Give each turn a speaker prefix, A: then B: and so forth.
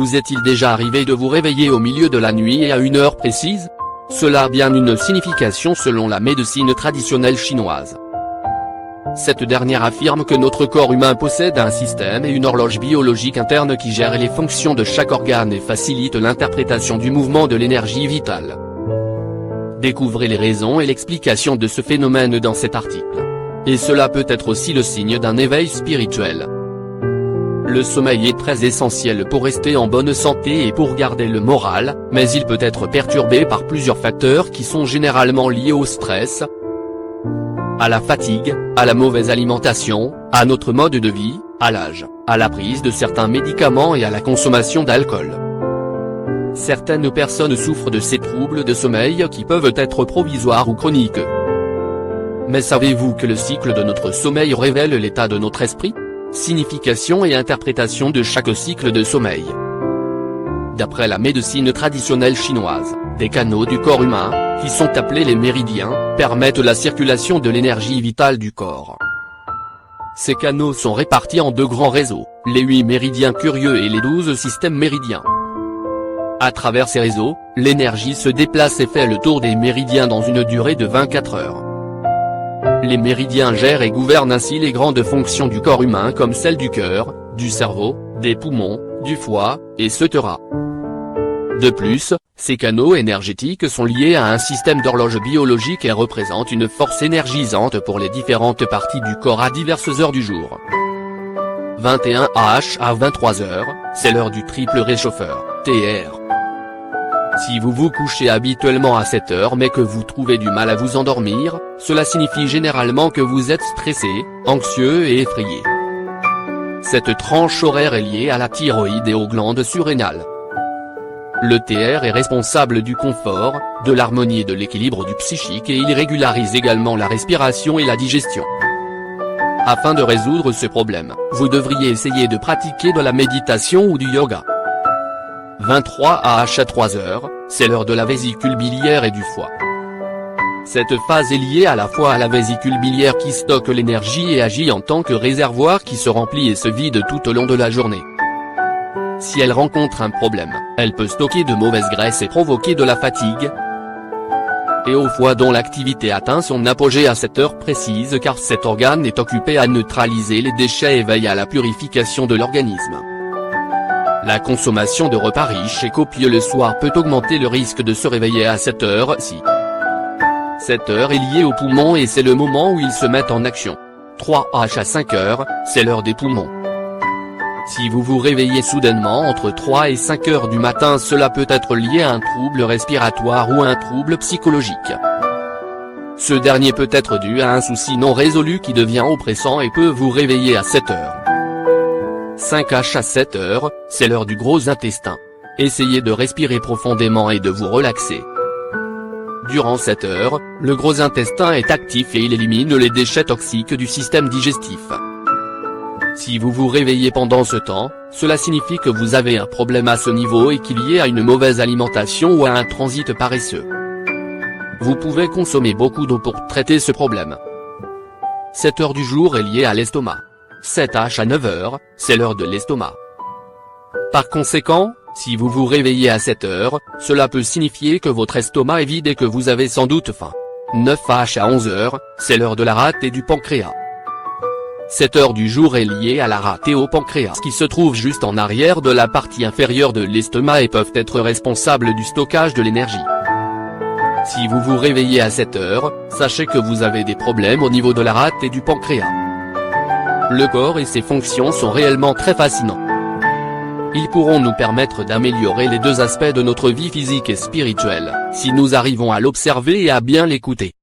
A: Vous est-il déjà arrivé de vous réveiller au milieu de la nuit et à une heure précise? Cela a bien une signification selon la médecine traditionnelle chinoise. Cette dernière affirme que notre corps humain possède un système et une horloge biologique interne qui gèrent les fonctions de chaque organe et facilite l'interprétation du mouvement de l'énergie vitale. Découvrez les raisons et l'explication de ce phénomène dans cet article. Et cela peut être aussi le signe d'un éveil spirituel. Le sommeil est très essentiel pour rester en bonne santé et pour garder le moral, mais il peut être perturbé par plusieurs facteurs qui sont généralement liés au stress, à la fatigue, à la mauvaise alimentation, à notre mode de vie, à l'âge, à la prise de certains médicaments et à la consommation d'alcool. Certaines personnes souffrent de ces troubles de sommeil qui peuvent être provisoires ou chroniques. Mais savez-vous que le cycle de notre sommeil révèle l'état de notre esprit? Signification et interprétation de chaque cycle de sommeil. D'après la médecine traditionnelle chinoise, des canaux du corps humain, qui sont appelés les méridiens, permettent la circulation de l'énergie vitale du corps. Ces canaux sont répartis en deux grands réseaux, les 8 méridiens curieux et les 12 systèmes méridiens. À travers ces réseaux, l'énergie se déplace et fait le tour des méridiens dans une durée de 24 heures. Les méridiens gèrent et gouvernent ainsi les grandes fonctions du corps humain comme celles du cœur, du cerveau, des poumons, du foie, etc. De plus, ces canaux énergétiques sont liés à un système d'horloge biologique et représentent une force énergisante pour les différentes parties du corps à diverses heures du jour. 21h à 23h, c'est l'heure du triple réchauffeur, TR. Si vous vous couchez habituellement à cette heure mais que vous trouvez du mal à vous endormir, cela signifie généralement que vous êtes stressé, anxieux et effrayé. Cette tranche horaire est liée à la thyroïde et aux glandes surrénales. Le TR est responsable du confort, de l'harmonie et de l'équilibre du psychique et il régularise également la respiration et la digestion. Afin de résoudre ce problème, vous devriez essayer de pratiquer de la méditation ou du yoga. 23h à 3h, c'est l'heure de la vésicule biliaire et du foie. Cette phase est liée à la fois à la vésicule biliaire qui stocke l'énergie et agit en tant que réservoir qui se remplit et se vide tout au long de la journée. Si elle rencontre un problème, elle peut stocker de mauvaises graisses et provoquer de la fatigue. Et au foie dont l'activité atteint son apogée à cette heure précise car cet organe est occupé à neutraliser les déchets et veille à la purification de l'organisme. La consommation de repas riches et copieux le soir peut augmenter le risque de se réveiller à cette heure-ci. Cette heure est liée aux poumons et c'est le moment où ils se mettent en action. 3h à 5h, c'est l'heure des poumons. Si vous vous réveillez soudainement entre 3 et 5 heures du matin, cela peut être lié à un trouble respiratoire ou à un trouble psychologique. Ce dernier peut être dû à un souci non résolu qui devient oppressant et peut vous réveiller à 7 heures. 5h à 7 heures, c'est l'heure du gros intestin. Essayez de respirer profondément et de vous relaxer. Durant cette heure, le gros intestin est actif et il élimine les déchets toxiques du système digestif. Si vous vous réveillez pendant ce temps, cela signifie que vous avez un problème à ce niveau et qu'il y a une mauvaise alimentation ou à un transit paresseux. Vous pouvez consommer beaucoup d'eau pour traiter ce problème. Cette heure du jour est liée à l'estomac. 7h à 9h, c'est l'heure de l'estomac. Par conséquent, si vous vous réveillez à cette heure, cela peut signifier que votre estomac est vide et que vous avez sans doute faim. 9h à 11h, c'est l'heure de la rate et du pancréas. Cette heure du jour est liée à la rate et au pancréas qui se trouvent juste en arrière de la partie inférieure de l'estomac et peuvent être responsables du stockage de l'énergie. Si vous vous réveillez à cette heure, sachez que vous avez des problèmes au niveau de la rate et du pancréas. Le corps et ses fonctions sont réellement très fascinants. Ils pourront nous permettre d'améliorer les deux aspects de notre vie physique et spirituelle, si nous arrivons à l'observer et à bien l'écouter.